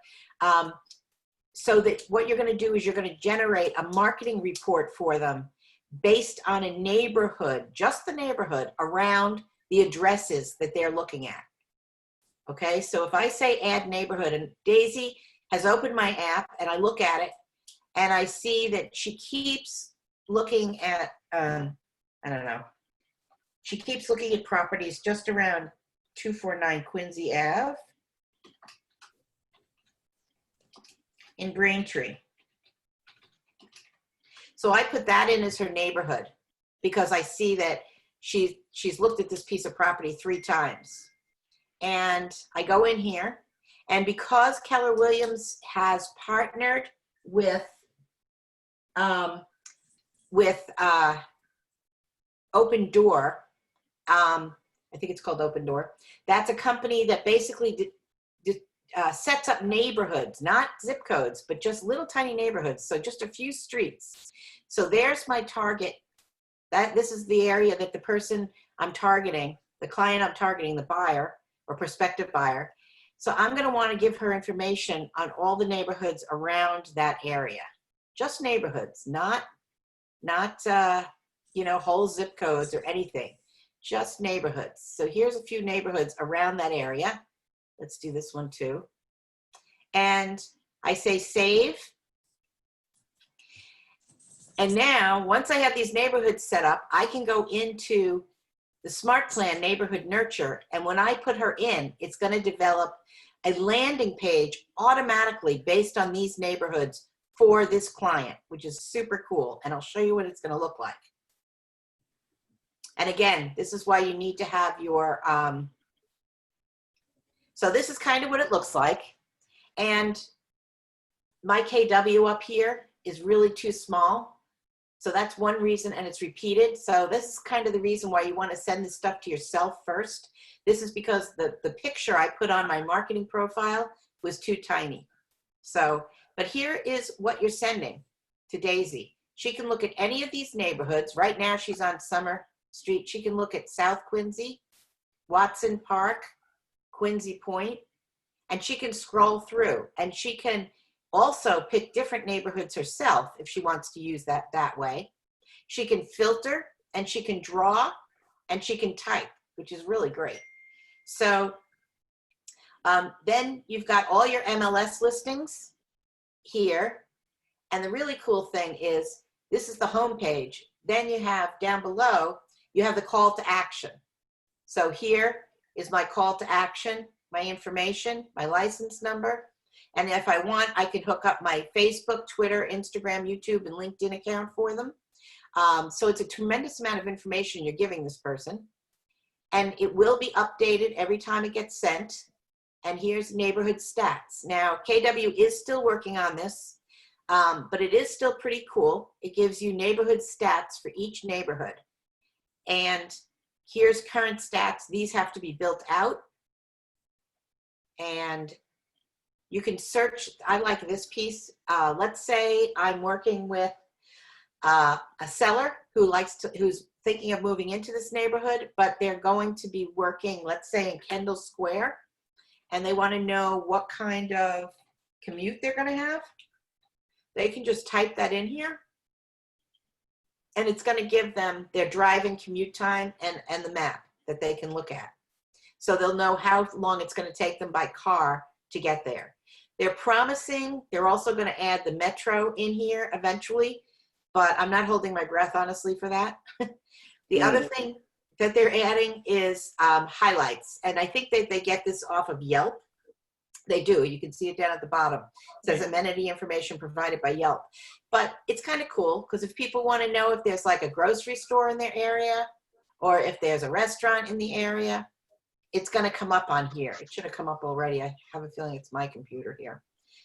So that what you're going to do is you're going to generate a marketing report for them based on a neighborhood, just the neighborhood around the addresses that they're looking at. Okay, so if I say add neighborhood, and Daisy has opened my app and I look at it and I see that she keeps looking at, I don't know, she keeps looking at properties just around 249 Quincy Ave in Braintree. So I put that in as her neighborhood because I see that she's looked at this piece of property 3 times. And I go in here And because Keller Williams has partnered with Open Door, I think it's called Open Door. That's a company that basically sets up neighborhoods, not zip codes, but just little tiny neighborhoods. So just a few streets. So there's my target. This is the area that the person I'm targeting, the client I'm targeting, the buyer or prospective buyer. So I'm going to want to give her information on all the neighborhoods around that area. Just neighborhoods, not whole zip codes or anything. Just neighborhoods. So here's a few neighborhoods around that area. Let's do this one too. And I say save. And now, once I have these neighborhoods set up, I can go into the Smart Plan Neighborhood Nurture. And when I put her in, it's going to develop a landing page automatically based on these neighborhoods for this client, which is super cool. And I'll show you what it's going to look like. And again, this is why you need to have your, so this is kind of what it looks like. And my KW up here is really too small. So that's one reason, and it's repeated. So this is kind of the reason why you want to send this stuff to yourself first. This is because the picture I put on my marketing profile was too tiny. So, but here is what you're sending to Daisy. She can look at any of these neighborhoods. Right now she's on Summer Street. She can look at South Quincy, Watson Park, Quincy Point, and she can scroll through, and she can also pick different neighborhoods herself if she wants to use that way. She can filter, and she can draw, and she can type, which is really great. So then you've got all your MLS listings here. And the really cool thing is, this is the home page. Then you have down below, you have the call to action. So here is my call to action, my information, my license number. And if I want, I can hook up my Facebook, Twitter, Instagram, YouTube, and LinkedIn account for them. So it's a tremendous amount of information you're giving this person. And it will be updated every time it gets sent. And here's neighborhood stats. Now, KW is still working on this, but it is still pretty cool. It gives you neighborhood stats for each neighborhood. And here's current stats. These have to be built out. And you can search. I like this piece. Let's say I'm working with a seller who's thinking of moving into this neighborhood, but they're going to be working, let's say, in Kendall Square, and they want to know what kind of commute they're going to have. They can just type that in here, and it's going to give them their drive and commute time and the map that they can look at. So they'll know how long it's going to take them by car to get there. They're promising, they're also going to add the metro in here eventually, but I'm not holding my breath, honestly, for that. The other thing that they're adding is highlights. And I think that they get this off of Yelp. They do. You can see it down at the bottom. It says amenity information provided by Yelp. But it's kind of cool because if people want to know if there's like a grocery store in their area or if there's a restaurant in the area, it's going to come up on here. It should have come up already. I have a feeling it's my computer here.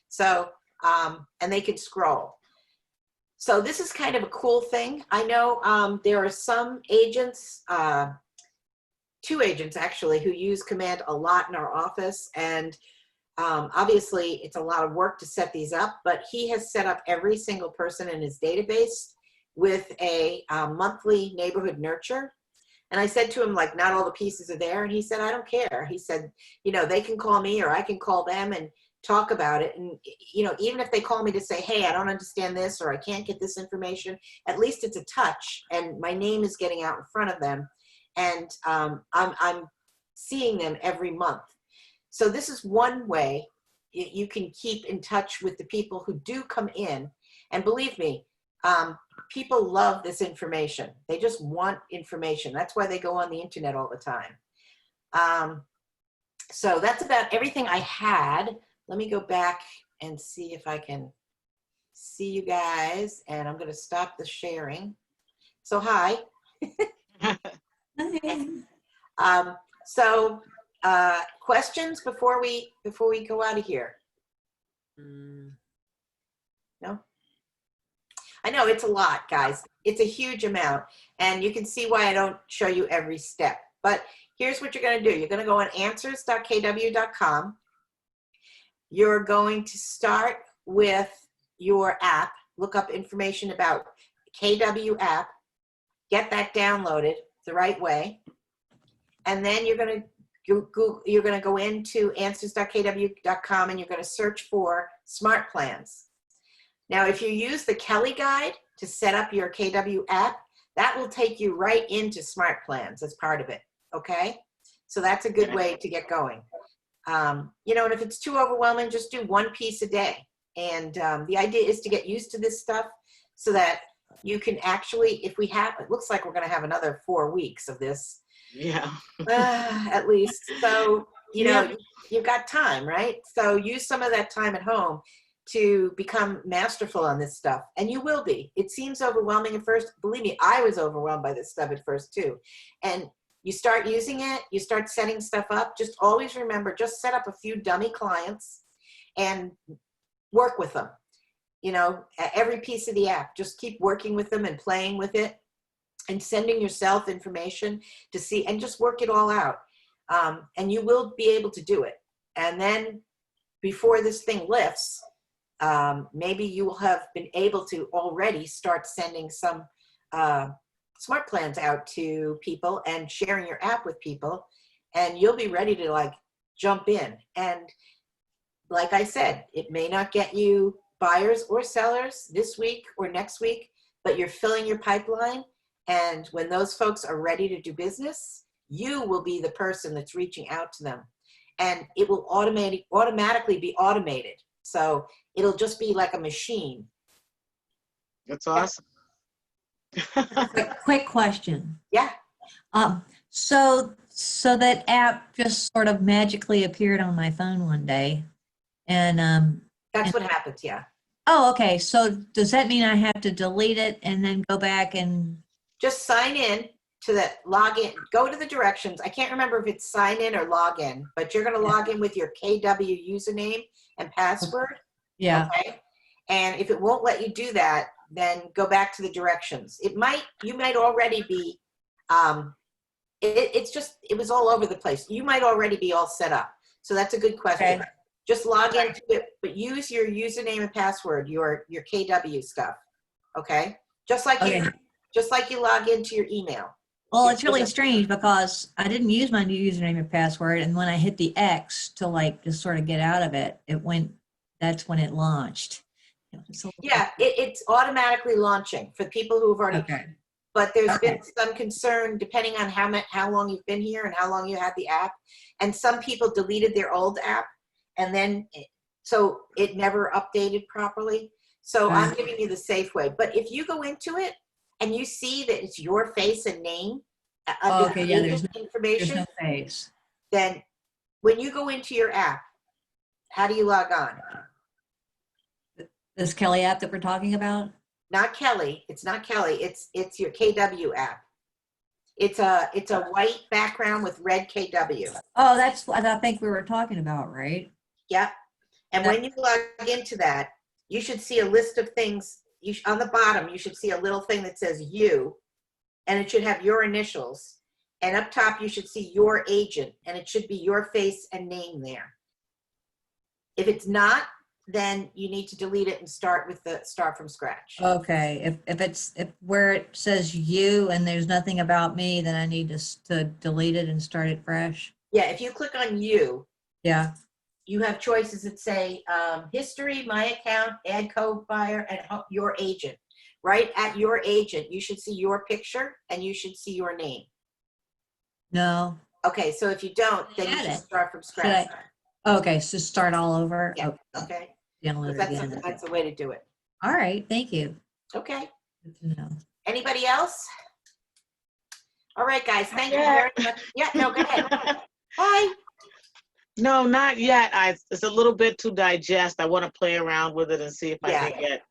So, and they can scroll. So this is kind of a cool thing. I know there are some agents, 2 agents actually, who use Command a lot in our office. And obviously it's a lot of work to set these up, but he has set up every single person in his database with a monthly neighborhood nurture. And I said to him, like, not all the pieces are there. And he said, I don't care. He said, you know, they can call me or I can call them and talk about it. And, you know, even if they call me to say, hey, I don't understand this, or I can't get this information, at least it's a touch and my name is getting out in front of them. And I'm seeing them every month. So this is one way you can keep in touch with the people who do come in. And believe me, people love this information. They just want information. That's why they go on the internet all the time. So that's about everything I had. Let me go back and see if I can see you guys. And I'm going to stop the sharing. So hi. So Questions before we go out of here? Mm, No? I know it's a lot, guys. It's a huge amount. And you can see why I don't show you every step. But here's what you're going to do. You're going to go on answers.kw.com. You're going to start with your app. Look up information about KW app. Get that downloaded the right way. And then you're going to go into answers.kw.com and you're going to search for smart plans. Now, if you use the Kelly Guide to set up your KW app, that will take you right into smart plans as part of it, okay? So that's a good way to get going. And if it's too overwhelming, just do one piece a day. And the idea is to get used to this stuff so that you can actually, it looks like we're going to have another 4 weeks of this. Yeah. At least. So, you've got time, right? So use some of that time at home to become masterful on this stuff. And you will be. It seems overwhelming at first. Believe me, I was overwhelmed by this stuff at first too. And you start using it, you start setting stuff up. Just always remember, just set up a few dummy clients and work with them. Every piece of the app, just keep working with them and playing with it and sending yourself information to see and just work it all out. And you will be able to do it. And then before this thing lifts, maybe you will have been able to already start sending some smart plans out to people and sharing your app with people, and you'll be ready to jump in. And like I said, it may not get you buyers or sellers this week or next week, but you're filling your pipeline. And when those folks are ready to do business, you will be the person that's reaching out to them. And it will automatically be automated. So it'll just be like a machine. That's awesome. Quick question. Yeah. So that app just sort of magically appeared on my phone one day, and That's what happens, yeah. oh, okay. So does that mean I have to delete it and then go back and? Just sign in to the login. Go to the directions. I can't remember if it's sign in or log in, but you're going to log in with your KW username and password. Yeah. Okay. And if it won't let you do that, then go back to the directions. You might already be, it was all over the place. You might already be all set up. So that's a good question. Okay. Just log into it, but use your username and password, your KW stuff. Okay. Just like you log into your email. Well, it's really strange because I didn't use my new username and password, and when I hit the X to just sort of get out of it, that's when it launched. Yeah, it's automatically launching for people who've already. Okay. But there's been some concern depending on how long you've been here and how long you had the app, and some people deleted their old app, and then so it never updated properly. So I'm giving you the safe way. But if you go into it and you see that it's your face and name, there's information, no face. then when you go into your app, how do you log on? This Kelly app that we're talking about? Not Kelly. It's not Kelly. It's your KW app. It's a white background with red KW. Oh, that's what I think we were talking about, right? Yep. And when you log into that, you should see a list of things. On the bottom, you should see a little thing that says you, and it should have your initials. And up top, you should see your agent, and it should be your face and name there. If it's not, then you need to delete it and start from scratch. Okay. If where it says you and there's nothing about me, then I need to delete it and start it fresh. Yeah, if you click on you, Yeah. you have choices that say history, my account, add co-buyer, and your agent. Right at your agent, you should see your picture and you should see your name. No. Okay, so if you don't, then you should start from scratch. Okay, so start all over. Yeah. Okay. Download it again. That's the way to do it. All right. Thank you. Okay. Good to know. Anybody else? All right, guys. Thank you very much. Yeah. No. Go ahead. Bye. No, not yet. It's a little bit to digest. I want to play around with it and see if I can get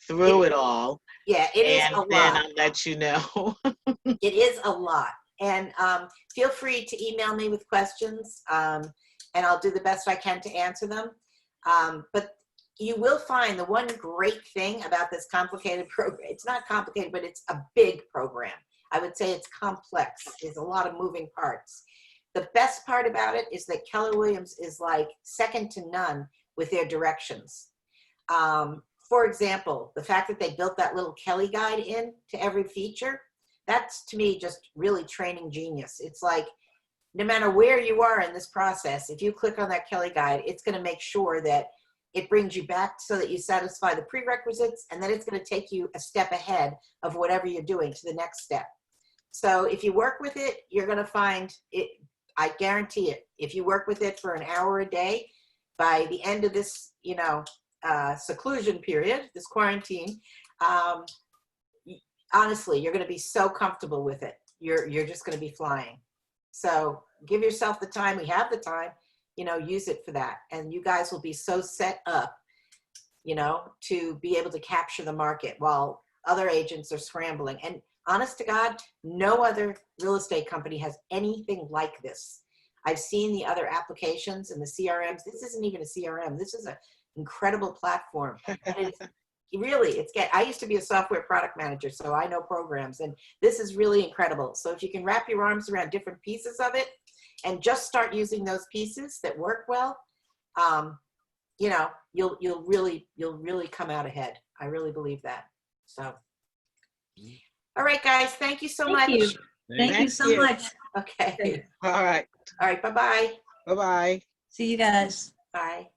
through it all. Yeah, it is a lot. And then I'll let you know. It is a lot. And feel free to email me with questions, and I'll do the best I can to answer them. But you will find the one great thing about this complicated program, it's not complicated, but it's a big program. I would say it's complex. There's a lot of moving parts. The best part about it is that Keller Williams is like second to none with their directions. For example, the fact that they built that little Kelly guide in to every feature, that's to me just really training genius. It's like, no matter where you are in this process, if you click on that Kelly guide, it's going to make sure that it brings you back so that you satisfy the prerequisites, and then it's going to take you a step ahead of whatever you're doing to the next step. So if you work with it, you're going to find it, I guarantee it. If you work with it for an hour a day, by the end of this, seclusion period, this quarantine, honestly, you're going to be so comfortable with it. You're just going to be flying. So give yourself the time. We have the time, use it for that. And you guys will be so set up, to be able to capture the market while other agents are scrambling. And honest to God, no other real estate company has anything like this. I've seen the other applications and the CRMs. This isn't even a CRM. This is an incredible platform. And it's really, I used to be a software product manager, so I know programs, and this is really incredible. So if you can wrap your arms around different pieces of it and just start using those pieces that work well, you'll really come out ahead. I really believe that. So, all right, guys, thank you so much. Thank you. Thank you so much. Okay. All right. All right. Bye-bye. Bye-bye. See you guys. Bye.